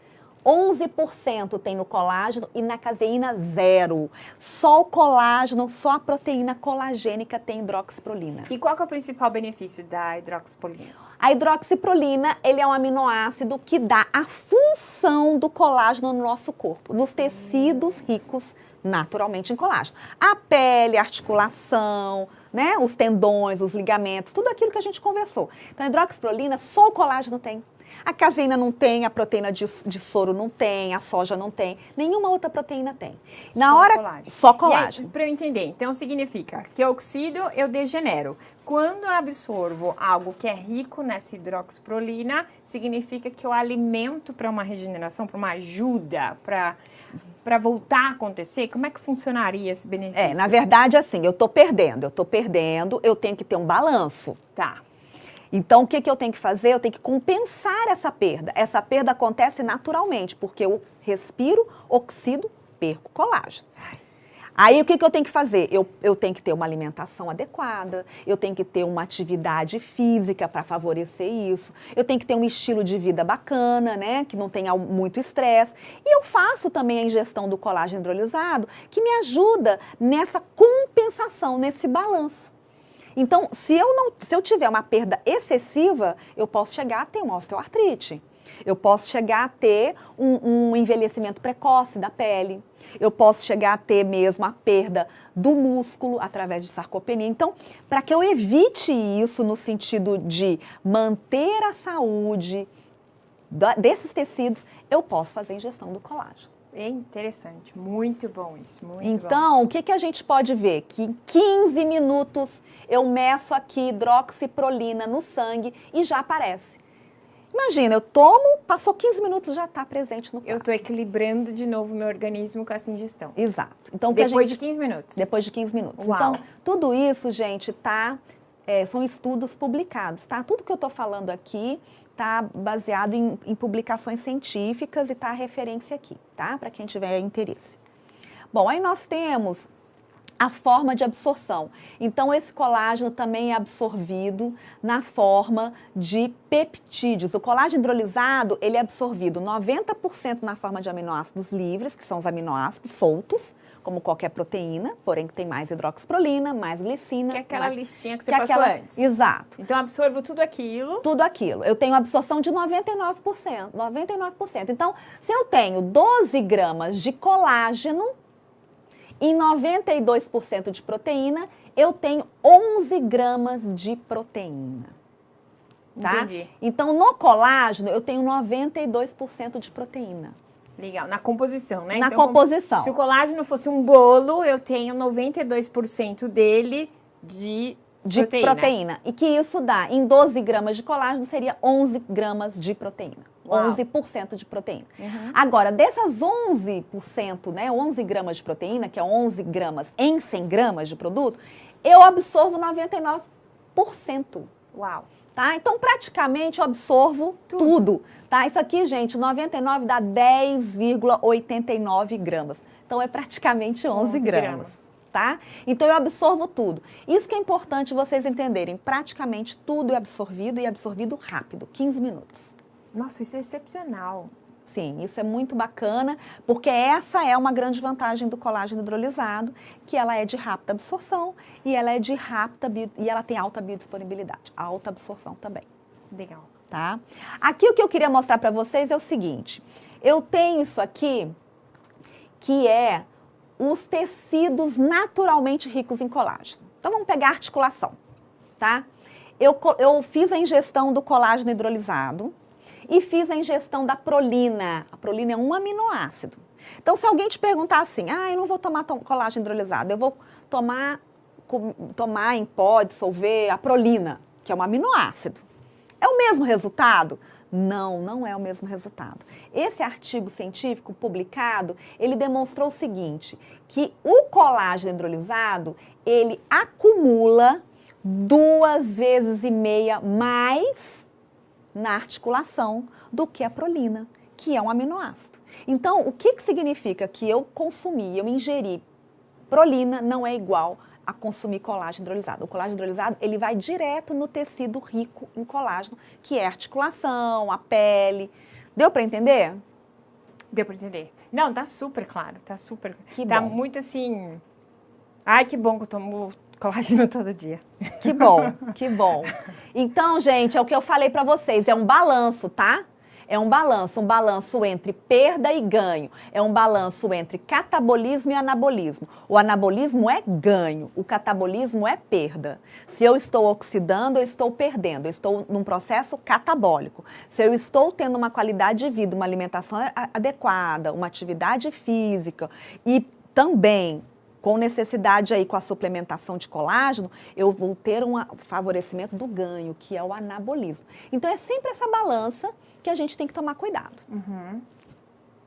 11% tem no colágeno e na caseína 0. Só o colágeno, só a proteína colagênica tem hidroxiprolina. E qual que é o principal benefício da hidroxiprolina? A hidroxiprolina, ele é um aminoácido que dá a função do colágeno no nosso corpo, nos tecidos ricos naturalmente em colágeno. A pele, a articulação, né, os tendões, os ligamentos, tudo aquilo que a gente conversou. Então, a hidroxiprolina, só o colágeno tem. A caseína não tem, a proteína de soro não tem, a soja não tem, nenhuma outra proteína tem. Só colágeno. Para eu entender, então significa que eu oxido, eu degenero. Quando eu absorvo algo que é rico nessa hidroxiprolina, significa que eu alimento para uma regeneração, para uma ajuda, para voltar a acontecer? Como é que funcionaria esse benefício? Na verdade, assim, eu tô perdendo, eu tenho que ter um balanço. Tá. Então, o que eu tenho que fazer? Eu tenho que compensar essa perda. Essa perda acontece naturalmente, porque eu respiro, oxido, perco colágeno. Aí, o que eu tenho que fazer? Eu tenho que ter uma alimentação adequada, eu tenho que ter uma atividade física para favorecer isso, eu tenho que ter um estilo de vida bacana, né, que não tenha muito estresse. E eu faço também a ingestão do colágeno hidrolisado, que me ajuda nessa compensação, nesse balanço. Então, se eu tiver uma perda excessiva, eu posso chegar a ter uma osteoartrite. Eu posso chegar a ter um envelhecimento precoce da pele. Eu posso chegar a ter mesmo a perda do músculo através de sarcopenia. Então, para que eu evite isso no sentido de manter a saúde desses tecidos, eu posso fazer a ingestão do colágeno. É interessante, muito bom isso, muito bom. Então, o que a gente pode ver? Que em 15 minutos eu meço aqui hidroxiprolina no sangue e já aparece. Imagina, eu tomo, passou 15 minutos, já está presente no corpo. Eu estou equilibrando de novo meu organismo com essa ingestão. Exato. Então, depois de 15 minutos? Depois de 15 minutos. Uau. Então, tudo isso, gente, são estudos publicados, tá? Tudo que eu estou falando aqui está baseado em publicações científicas e está a referência aqui, tá? Para quem tiver interesse. Bom, aí nós temos a forma de absorção. Então, esse colágeno também é absorvido na forma de peptídeos. O colágeno hidrolisado, ele é absorvido 90% na forma de aminoácidos livres, que são os aminoácidos soltos, como qualquer proteína, porém que tem mais hidroxiprolina, mais glicina. Que é aquela listinha que você passou antes. Exato. Então, eu absorvo tudo aquilo. Tudo aquilo. Eu tenho absorção de 99%. 99%. Então, se eu tenho 12 gramas de colágeno em 92% de proteína, eu tenho 11 gramas de proteína. Tá? Entendi. Então, no colágeno, eu tenho 92% de proteína. Legal, na composição, né? Na então, composição. Se o colágeno fosse um bolo, eu tenho 92% dele de proteína. E que isso dá, em 12 gramas de colágeno, seria 11 gramas de proteína. Uau. 11% de proteína. Agora, dessas 11%, né, 11 gramas de proteína, que é 11 gramas em 100 gramas de produto, eu absorvo 99%. Uau. Tá? Então, praticamente, eu absorvo tudo. Tá? Isso aqui, gente, 99 dá 10,89 gramas. Então, é praticamente 11 gramas. Tá? Então, eu absorvo tudo. Isso que é importante vocês entenderem. Praticamente tudo é absorvido e absorvido rápido, 15 minutos. Nossa, isso é excepcional. Sim, isso é muito bacana, porque essa é uma grande vantagem do colágeno hidrolisado, que ela é de rápida absorção e ela é de e ela tem alta biodisponibilidade, alta absorção também. Legal. Tá? Aqui o que eu queria mostrar para vocês é o seguinte, eu tenho isso aqui, que é os tecidos naturalmente ricos em colágeno. Então vamos pegar a articulação, tá? Eu fiz a ingestão do colágeno hidrolisado, e fiz a ingestão da prolina. A prolina é um aminoácido. Então, se alguém te perguntar assim, eu não vou tomar colágeno hidrolisado, eu vou tomar em pó, dissolver a prolina, que é um aminoácido. É o mesmo resultado? Não é o mesmo resultado. Esse artigo científico publicado, ele demonstrou o seguinte, que o colágeno hidrolisado, ele acumula 2,5 vezes mais na articulação do que a prolina, que é um aminoácido. Então, o que significa que eu ingeri prolina não é igual a consumir colágeno hidrolisado. O colágeno hidrolisado, ele vai direto no tecido rico em colágeno, que é a articulação, a pele. Deu para entender? Deu para entender. Não, tá super claro, tá super. Que tá bom. muito assim. Ai, que bom que eu tomo colágeno todo dia. Que bom, que bom. Então, gente, é o que eu falei para vocês, é um balanço, tá? É um balanço entre perda e ganho. É um balanço entre catabolismo e anabolismo. O anabolismo é ganho, o catabolismo é perda. Se eu estou oxidando, eu estou perdendo. Eu estou num processo catabólico. Se eu estou tendo uma qualidade de vida, uma alimentação adequada, uma atividade física e também com necessidade aí com a suplementação de colágeno, eu vou ter um favorecimento do ganho, que é o anabolismo. Então, é sempre essa balança que a gente tem que tomar cuidado.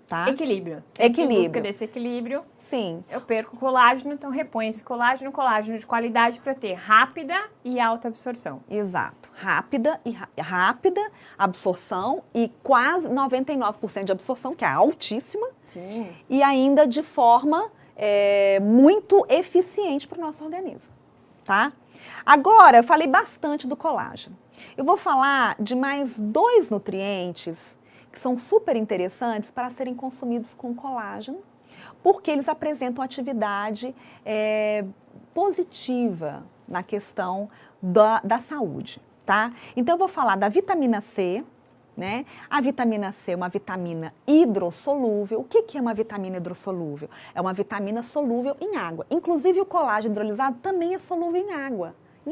Tá? Equilíbrio. Equilíbrio. Em busca desse equilíbrio, Sim. eu perco colágeno, então reponho esse colágeno de qualidade para ter rápida e alta absorção. Exato. Rápida absorção e quase 99% de absorção, que é altíssima. Sim. E ainda de forma muito eficiente para o nosso organismo, tá? Agora, eu falei bastante do colágeno. Eu vou falar de mais 2 nutrientes que são super interessantes para serem consumidos com colágeno, porque eles apresentam atividade positiva na questão da saúde, tá? Então, eu vou falar da vitamina C, né? A vitamina C é uma vitamina hidrossolúvel. O que é uma vitamina hidrossolúvel? É uma vitamina solúvel em água. Inclusive, o colágeno hidrolisado também é solúvel em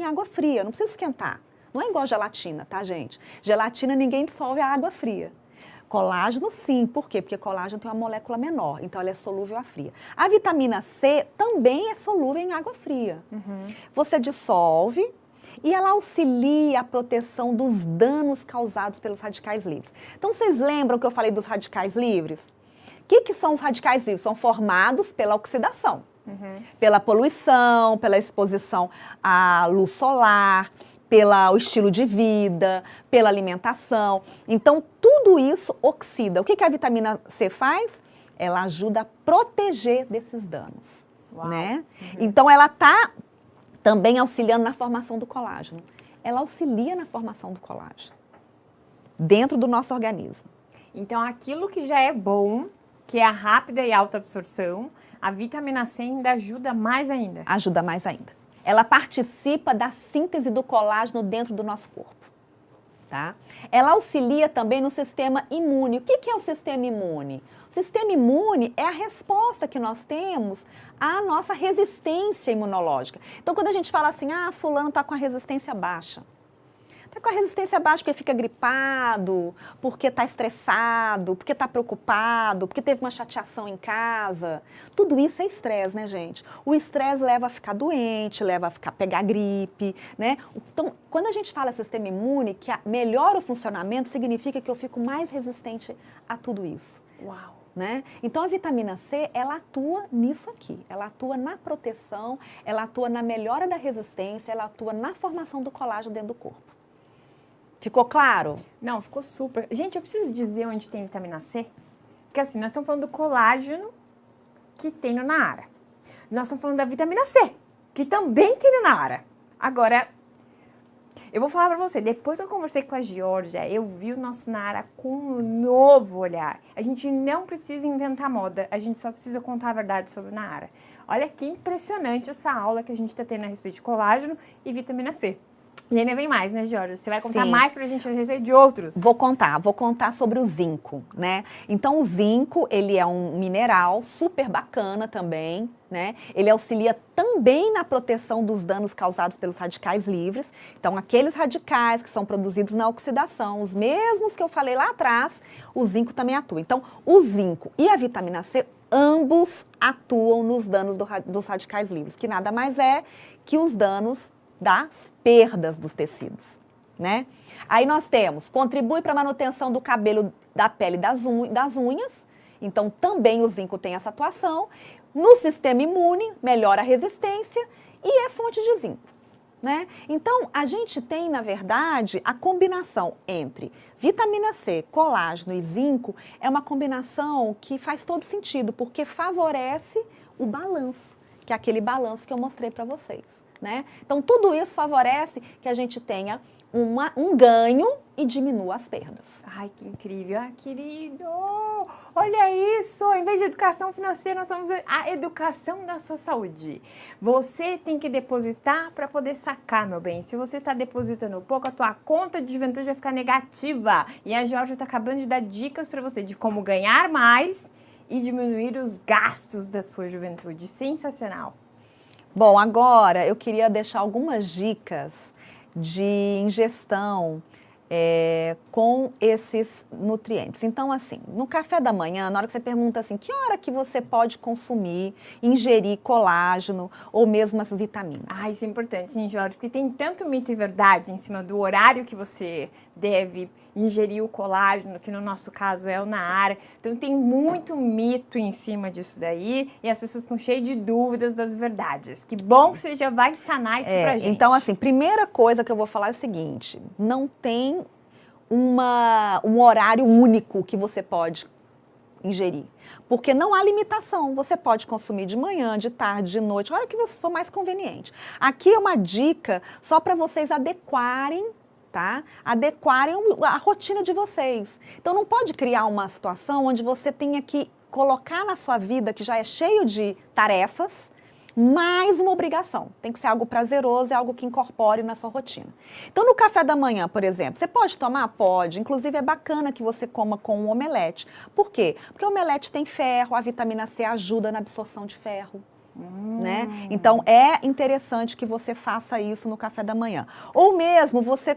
água fria, não precisa esquentar. Não é igual gelatina, tá, gente? Gelatina ninguém dissolve a água fria. Colágeno, sim. Por quê? Porque colágeno tem uma molécula menor, então ela é solúvel à fria. A vitamina C também é solúvel em água fria. Você dissolve e ela auxilia a proteção dos danos causados pelos radicais livres. Então, vocês lembram que eu falei dos radicais livres? O que são os radicais livres? São formados pela oxidação, pela poluição, pela exposição à luz solar, pelo estilo de vida, pela alimentação. Então, tudo isso oxida. O que a vitamina C faz? Ela ajuda a proteger desses danos, né? Então, ela está também auxiliando na formação do colágeno. Ela auxilia na formação do colágeno dentro do nosso organismo. Então, aquilo que já é bom, que é a rápida e alta absorção, a vitamina C ainda ajuda mais ainda. Ajuda mais ainda. Ela participa da síntese do colágeno dentro do nosso corpo, tá? Ela auxilia também no sistema imune. O que é o sistema imune? O sistema imune é a resposta que nós temos à nossa resistência imunológica. Então, quando a gente fala assim, fulano está com a resistência baixa. Está com a resistência baixa porque fica gripado, porque está estressado, porque está preocupado, porque teve uma chateação em casa. Tudo isso é estresse, né, gente? O estresse leva a ficar doente, leva a pegar gripe, né? Então, quando a gente fala sistema imune, que melhora o funcionamento, significa que eu fico mais resistente a tudo isso. Uau! Né? Então, a vitamina C, ela atua nisso aqui. Ela atua na proteção, ela atua na melhora da resistência, ela atua na formação do colágeno dentro do corpo. Ficou claro? Não, ficou super. Gente, eu preciso dizer onde tem vitamina C. Porque assim, nós estamos falando do colágeno que tem no Naara. Nós estamos falando da vitamina C, que também tem no Naara. Agora, eu vou falar pra você, depois que eu conversei com a Georgia, eu vi o nosso Naara com um novo olhar. A gente não precisa inventar moda, a gente só precisa contar a verdade sobre o Naara. Olha que impressionante essa aula que a gente está tendo a respeito de colágeno e vitamina C. E ainda vem mais, né, Georgia? Você vai contar mais pra gente a respeito de outros? Vou contar sobre o zinco, né? Então, o zinco, ele é um mineral super bacana também, né? Ele auxilia também na proteção dos danos causados pelos radicais livres. Então, aqueles radicais que são produzidos na oxidação, os mesmos que eu falei lá atrás, o zinco também atua. Então, o zinco e a vitamina C, ambos atuam nos danos dos radicais livres, que nada mais é que os danos das perdas dos tecidos, né? Aí nós temos, contribui para a manutenção do cabelo, da pele e das unhas. Então, também o zinco tem essa atuação. No sistema imune, melhora a resistência e é fonte de zinco, né? Então, a gente tem, na verdade, a combinação entre vitamina C, colágeno e zinco é uma combinação que faz todo sentido, porque favorece o balanço, que é aquele balanço que eu mostrei para vocês, né? Então, tudo isso favorece que a gente tenha um ganho e diminua as perdas. Ai, que incrível. Ah, querido, olha isso. Em vez de educação financeira, nós temos a educação da sua saúde. Você tem que depositar para poder sacar, meu bem. Se você está depositando pouco, a tua conta de juventude vai ficar negativa. E a Georgia está acabando de dar dicas para você de como ganhar mais e diminuir os gastos da sua juventude. Sensacional. Bom, agora eu queria deixar algumas dicas de ingestão com esses nutrientes. Então, assim, no café da manhã, na hora que você pergunta assim, que hora que você pode consumir, ingerir colágeno ou mesmo as vitaminas? Ah, isso é importante, hein, Jorge? Porque tem tanto mito e verdade em cima do horário que você deve ingerir o colágeno, que no nosso caso é o Nahara. Então tem muito mito em cima disso daí e as pessoas ficam cheias de dúvidas das verdades. Que bom que você já vai sanar isso pra gente. Então, assim, primeira coisa que eu vou falar é o seguinte, não tem um horário único que você pode ingerir, porque não há limitação, você pode consumir de manhã, de tarde, de noite, a hora que for mais conveniente. Aqui é uma dica só para vocês adequarem, tá? Adequarem a rotina de vocês. Então não pode criar uma situação onde você tenha que colocar na sua vida, que já é cheio de tarefas, mais uma obrigação. Tem que ser algo prazeroso, é algo que incorpore na sua rotina. Então, no café da manhã, por exemplo, você pode tomar? Pode. Inclusive, é bacana que você coma com um omelete. Por quê? Porque o omelete tem ferro, a vitamina C ajuda na absorção de ferro. Né? Então, é interessante que você faça isso no café da manhã. Ou mesmo, você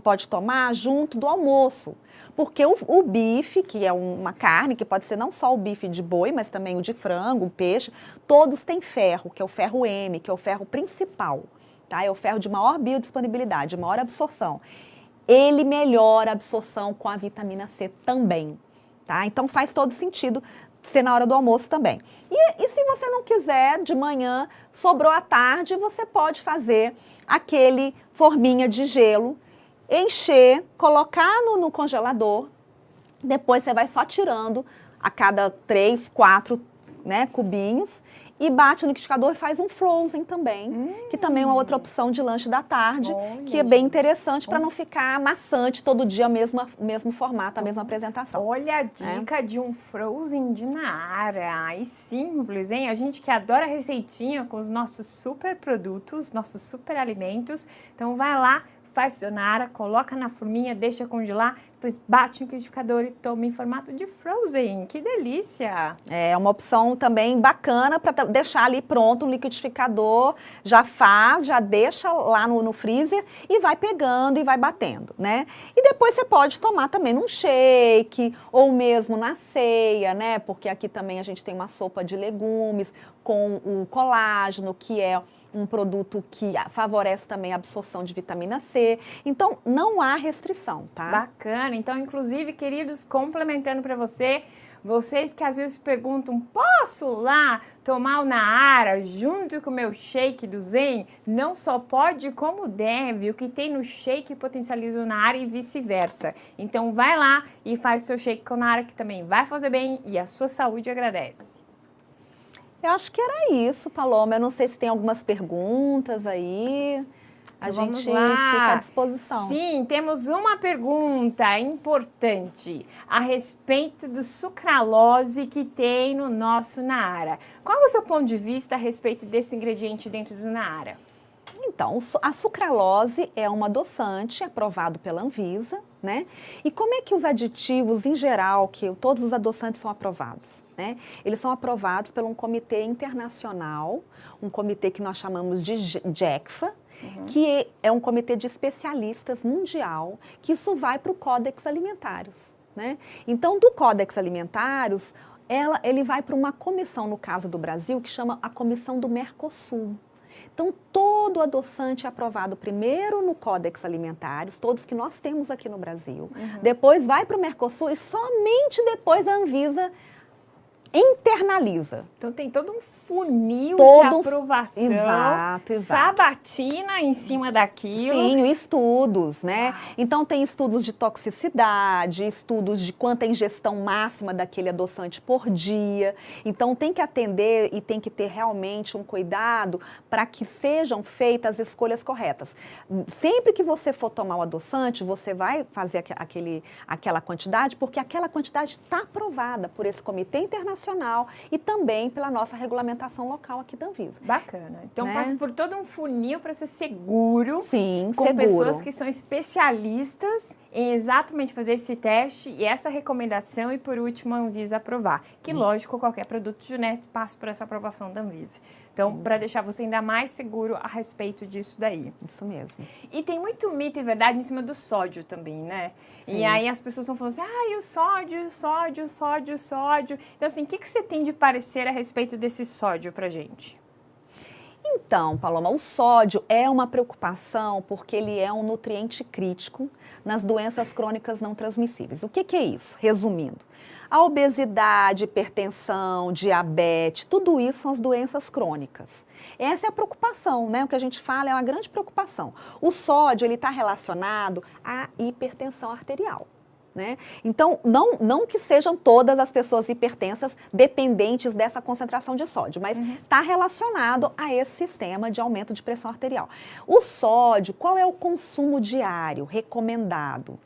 pode tomar junto do almoço. Porque o bife, que é uma carne, que pode ser não só o bife de boi, mas também o de frango, o peixe, todos têm ferro, que é o ferro M, que é o ferro principal, tá? É o ferro de maior biodisponibilidade, de maior absorção. Ele melhora a absorção com a vitamina C também, tá? Então faz todo sentido ser na hora do almoço também. E se você não quiser, de manhã, sobrou à tarde, você pode fazer aquele forminha de gelo, encher, colocar no congelador, depois você vai só tirando a cada 3, 4, né, cubinhos e bate no liquidificador e faz um frozen também, que também é uma outra opção de lanche da tarde, que é bem interessante para não ficar maçante todo dia, o mesmo formato, a mesma apresentação. Olha a dica de um frozen de Nahara. E simples, hein? A gente que adora receitinha com os nossos super produtos, nossos super alimentos. Então vai lá, faz seu Nahara, coloca na forminha, deixa congelar, depois bate no liquidificador e toma em formato de frozen. Que delícia! É uma opção também bacana para deixar ali pronto o liquidificador, já deixa lá no freezer e vai pegando e vai batendo, né? E depois você pode tomar também num shake ou mesmo na ceia, né? Porque aqui também a gente tem uma sopa de legumes com o colágeno, que é um produto que favorece também a absorção de vitamina C. Então, não há restrição, tá? Bacana. Então, inclusive, queridos, complementando para vocês que às vezes perguntam, posso lá tomar o Nahara junto com o meu shake do Zen? Não só pode, como deve. O que tem no shake potencializa o Nahara e vice-versa. Então, vai lá e faz o seu shake com o Nahara, que também vai fazer bem e a sua saúde agradece. Eu acho que era isso, Paloma. Eu não sei se tem algumas perguntas aí. A gente fica à disposição. Sim, temos uma pergunta importante a respeito do sucralose que tem no nosso Nahara. Qual é o seu ponto de vista a respeito desse ingrediente dentro do Nahara? Então, a sucralose é um adoçante aprovado pela Anvisa, né? E como é que os aditivos, em geral, que todos os adoçantes são aprovados, né? Eles são aprovados por um comitê internacional, um comitê que nós chamamos de JECFA, que é um comitê de especialistas mundial, que isso vai para o Códex Alimentários, né? Então, do Códex Alimentários, ele vai para uma comissão, no caso do Brasil, que chama a Comissão do Mercosul. Então, todo adoçante é aprovado primeiro no Códex Alimentares, todos que nós temos aqui no Brasil. Depois vai para o Mercosul e somente depois a Anvisa internaliza. Então tem todo um funil Todo de um- aprovação. Exato. Sabatina em cima daquilo. Sim, estudos, né? Então tem estudos de toxicidade, estudos de quanta ingestão máxima daquele adoçante por dia. Então tem que atender e tem que ter realmente um cuidado para que sejam feitas as escolhas corretas. Sempre que você for tomar o adoçante, você vai fazer aquela quantidade, porque aquela quantidade está aprovada por esse comitê internacional e também pela nossa regulamentação local aqui da Anvisa. Bacana. Então Né? passa por todo um funil para ser seguro. Sim, Com seguro. pessoas que são especialistas em exatamente fazer esse teste e essa recomendação e, por último, a Anvisa aprovar. Que, lógico, qualquer produto Junesse passa por essa aprovação da Anvisa. Então, para deixar você ainda mais seguro a respeito disso daí. Isso mesmo. E tem muito mito e verdade em cima do sódio também, né? Sim. E aí as pessoas estão falando assim, o sódio, sódio, sódio, sódio. Então, assim, o que você tem de parecer a respeito desse sódio pra gente? Então, Paloma, o sódio é uma preocupação porque ele é um nutriente crítico nas doenças crônicas não transmissíveis. O que é isso? Resumindo, a obesidade, hipertensão, diabetes, tudo isso são as doenças crônicas. Essa é a preocupação, né? O que a gente fala é uma grande preocupação. O sódio, ele está relacionado à hipertensão arterial. Né? Então, não que sejam todas as pessoas hipertensas dependentes dessa concentração de sódio, mas está relacionado a esse sistema de aumento de pressão arterial. O sódio, qual é o consumo diário recomendado?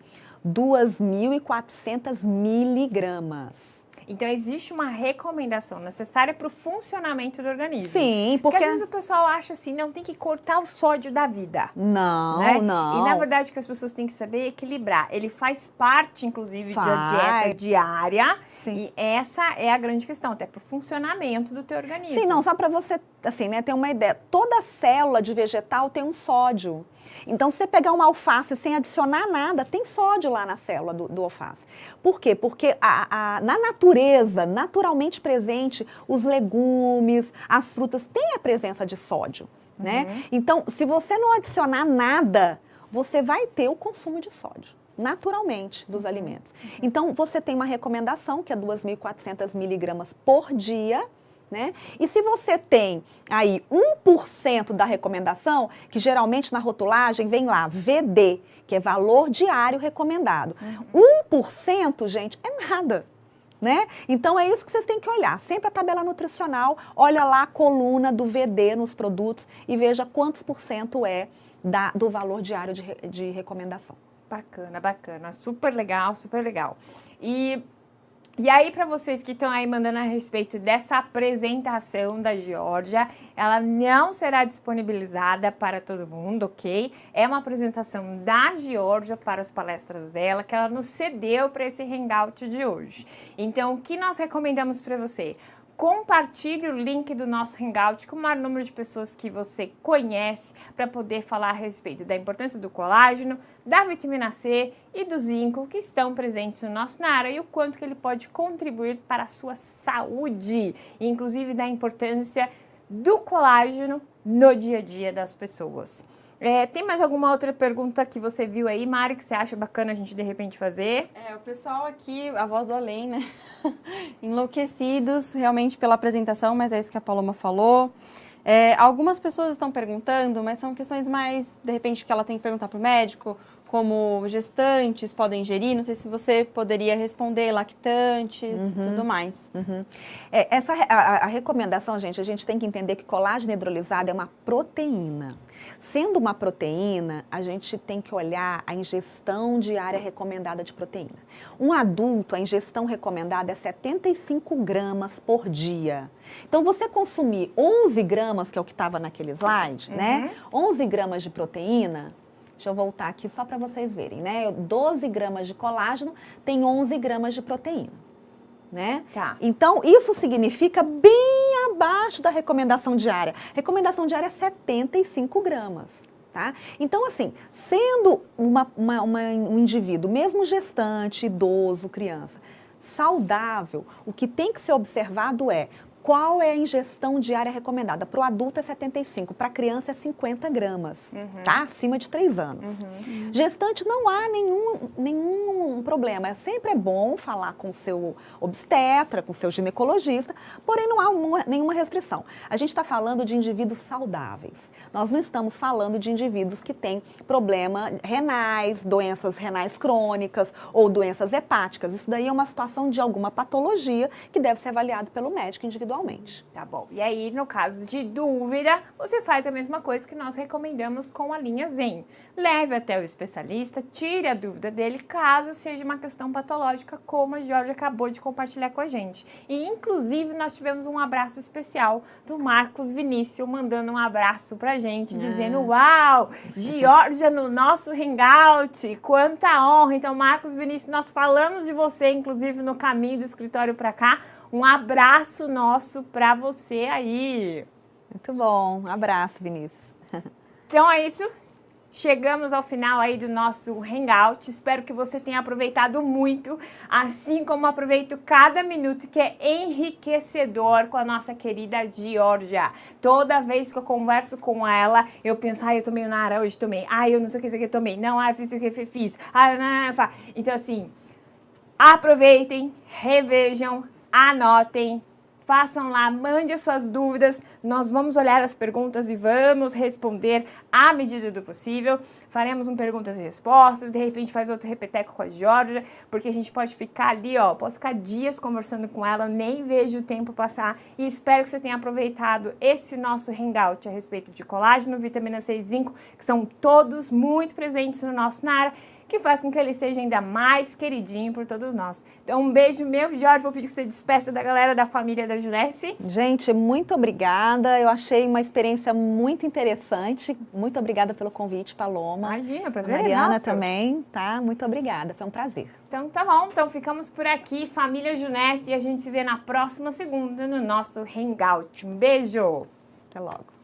2.400 miligramas. Então, existe uma recomendação necessária para o funcionamento do organismo. Sim, Porque porque... às vezes o pessoal acha assim, não, tem que cortar o sódio da vida. Não, Né? não. E na verdade o que as pessoas têm que saber é equilibrar. Ele faz parte, inclusive, da Faz. dieta diária. Sim. E essa é a grande questão, até para o funcionamento do teu organismo. Sim, não, só para você, assim, né, ter uma ideia. Toda célula de vegetal tem um sódio. Então, se você pegar uma alface sem adicionar nada, tem sódio lá na célula do alface. Por quê? Porque na natureza, naturalmente presente, os legumes, as frutas têm a presença de sódio, né? Então, se você não adicionar nada, você vai ter o consumo de sódio naturalmente dos alimentos. Então, você tem uma recomendação que é 2.400 miligramas por dia, né? E se você tem aí 1% da recomendação, que geralmente na rotulagem vem lá, VD, que é valor diário recomendado. 1%, gente, é nada. Né? Então é isso que vocês têm que olhar. Sempre a tabela nutricional, olha lá a coluna do VD nos produtos e veja quantos % é do valor diário de recomendação. Bacana, bacana. Super legal, super legal. E aí, para vocês que estão aí mandando a respeito dessa apresentação da Geórgia, ela não será disponibilizada para todo mundo, ok? É uma apresentação da Geórgia para as palestras dela, que ela nos cedeu para esse hangout de hoje. Então, o que nós recomendamos para você? Compartilhe o link do nosso Hangout com o maior número de pessoas que você conhece para poder falar a respeito da importância do colágeno, da vitamina C e do zinco que estão presentes no nosso Nara e o quanto que ele pode contribuir para a sua saúde, inclusive da importância do colágeno no dia a dia das pessoas. Tem mais alguma outra pergunta que você viu aí, Mari, que você acha bacana a gente de repente fazer? O pessoal aqui, a voz do além, né? Enlouquecidos realmente pela apresentação, mas é isso que a Paloma falou. Algumas pessoas estão perguntando, mas são questões mais, de repente, que ela tem que perguntar para o médico, como gestantes podem ingerir, não sei se você poderia responder, lactantes e tudo mais. A recomendação, gente, a gente tem que entender que colágeno hidrolisado é uma proteína. Sendo uma proteína, a gente tem que olhar a ingestão diária recomendada de proteína. Um adulto, a ingestão recomendada é 75 gramas por dia. Então, você consumir 11 gramas, que é o que estava naquele slide, né? 11 gramas de proteína. Deixa eu voltar aqui só para vocês verem, né? 12 gramas de colágeno tem 11 gramas de proteína, né? Tá. Então, isso significa bem abaixo da recomendação diária. Recomendação diária é 75 gramas, tá? Então, assim, sendo um indivíduo, mesmo gestante, idoso, criança, saudável, o que tem que ser observado é Qual é a ingestão diária recomendada? Para o adulto é 75, para a criança é 50 gramas, tá? Acima de 3 anos. Gestante não há nenhum problema. Sempre é bom falar com o seu obstetra, com o seu ginecologista, porém não há nenhuma restrição. A gente está falando de indivíduos saudáveis. Nós não estamos falando de indivíduos que têm problemas renais, doenças renais crônicas ou doenças hepáticas. Isso daí é uma situação de alguma patologia que deve ser avaliado pelo médico individualmente. Tá bom. E aí, no caso de dúvida, você faz a mesma coisa que nós recomendamos com a linha Zen. Leve até o especialista, tire a dúvida dele, caso seja uma questão patológica, como a Georgia acabou de compartilhar com a gente. E, inclusive, nós tivemos um abraço especial do Marcos Vinícius, mandando um abraço pra gente, dizendo, uau, Georgia no nosso Hangout, quanta honra. Então, Marcos Vinícius, nós falamos de você, inclusive, no caminho do escritório pra cá. Um abraço nosso para você aí. Muito bom. Um abraço, Vinícius. Então é isso. Chegamos ao final aí do nosso Hangout. Espero que você tenha aproveitado muito, assim como aproveito cada minuto que é enriquecedor com a nossa querida Georgia. Toda vez que eu converso com ela, eu penso, eu tomei o Nara hoje, tomei. Eu não sei o que eu tomei. Não, eu fiz o que eu fiz. Não. Então assim, aproveitem, revejam, anotem, façam lá, mande as suas dúvidas, nós vamos olhar as perguntas e vamos responder à medida do possível. Faremos um perguntas e respostas, de repente faz outro repeteco com a Georgia, porque a gente pode ficar ali, posso ficar dias conversando com ela, nem vejo o tempo passar, e espero que você tenha aproveitado esse nosso Hangout a respeito de colágeno, vitamina C e zinco, que são todos muito presentes no nosso Nara, que faz com que ele seja ainda mais queridinho por todos nós. Então, um beijo meu, Jorge, vou pedir que você despeça da galera da família da Junesse. Gente, muito obrigada. Eu achei uma experiência muito interessante. Muito obrigada pelo convite, Paloma. Imagina, prazer. A Mariana nosso. também, tá? Muito obrigada. Foi um prazer. Então, tá bom. Então, ficamos por aqui, família Junesse, e a gente se vê na próxima segunda no nosso Hangout. Um beijo. Até logo.